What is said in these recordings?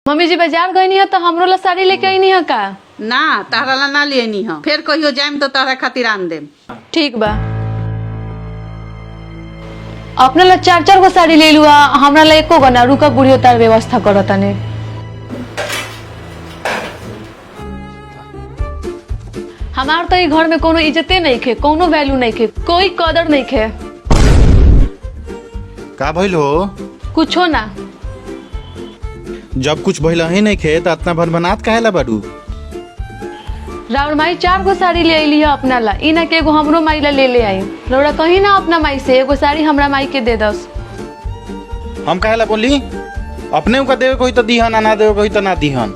Mummy जी बाजार गई नहीं है तो हमरो ला साड़ी लेके आई नहीं है का? ना तारा ला ना लेनी है, फिर कहियो जाइम तो तारा खातिर आन देम। ठीक बा। अपने ला 4-4 गो साड़ी ले लुआ, हमरा ला एको गो ना। रुका बुढ़ियो तार व्यवस्था करत तने। हमार तो ई घर में कोनो इज्जते नहीं खे, कोनो वैल्यू नहीं खे, कोई कदर नहीं खे। का भइल हो? कुछो ना। जब कुछ भइल ही नहीं खे त इतना भनभनात काहेला बाडू? राउर माई 4 गो साड़ी ले अली है अपना ला, ई ना के एगो हमरो माई ला ले आई। रौड़ा कहीं ना अपना माई से एगो साड़ी हमरा माई के दे दस। हम काहेला बोली? अपने को देवे कोई तो दीहन, ना देवे कोई तो ना दीहन।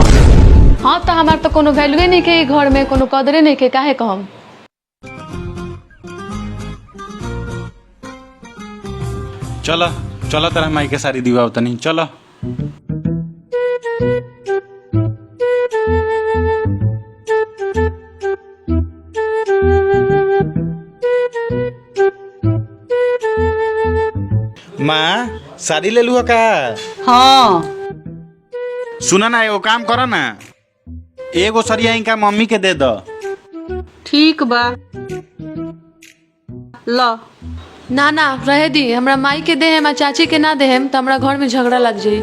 हाँ तो हमार तो कोनो वैल्यूए नहीं के, घर में कोनो कदरे नहीं के, काहे कहम? चल चल तेरा माई के साड़ी दिवा तनी चल। माँ साड़ी ले लुआ का? हाँ सुना ना, एगो काम करो ना, एगो सरिया इनका मम्मी के दे दो। ठीक बा, लो। ना ना रहे दी, हमरा माई के दे हम, चाची के ना दे हम तो हमरा घर में झगड़ा लग जाई।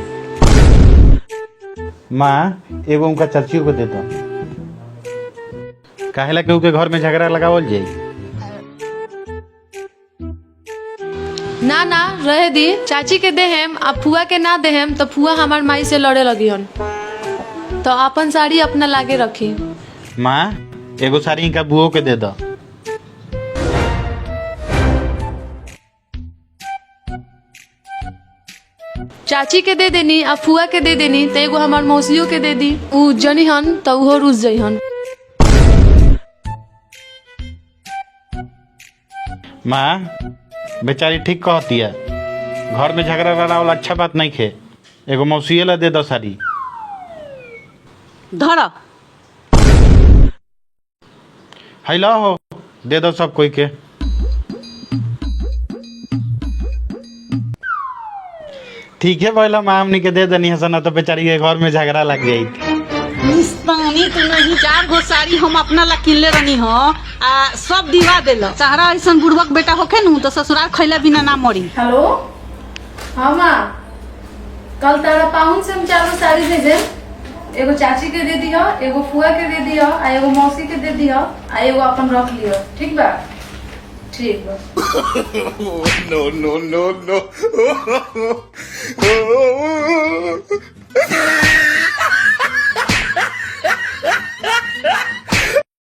माँ एगो उनका चाचियों को दे दो। काहेला केहू के घर में झगड़ा लगावल जाई? ना ना रहे दी, चाची के दे हम, अब फुआ के ना दे हम तो फुआ हमार माई से लड़े लगी हन, तो अपन साड़ी अपना लागे रखी। माँ एगो साड़ी इनका बुओ के दे दो। चाची के दे देनी, अब फुआ के दे देनी, तो एगो हमार मौसियों के दे दी। उ जनी हन तो उहो रुस जाई हन। माँ बेचारी ठीक कहती है, घर में झगड़ा लड़ावल अच्छा बात नहीं खे। एगो मौसिया ला दे दो साड़ी। धर हैला हो, दे दो सब कोई के। ठीक है बोला माँ, हमनी के दे देनी है, ना तो बेचारी के घर में झगड़ा लग जाई। निस्तानी तो नहीं, 4 गो साड़ी हम अपना ला किनले रहनी हो, आ सब दिवा देलो। सहारा ऐसा बुढ़वक बेटा होखे नु तो ससुराल खैला बिना ना मरी। हेलो हाँ माँ, कल तारा पाहुन से हम 4 गो साड़ी दे दे। एगो चाची के दे दियो, एगो फुआ के दे दियो, आ एगो मौसी के दे दियो, आ एगो अपन रख लियो। ठीक बा? ठीक बा। no.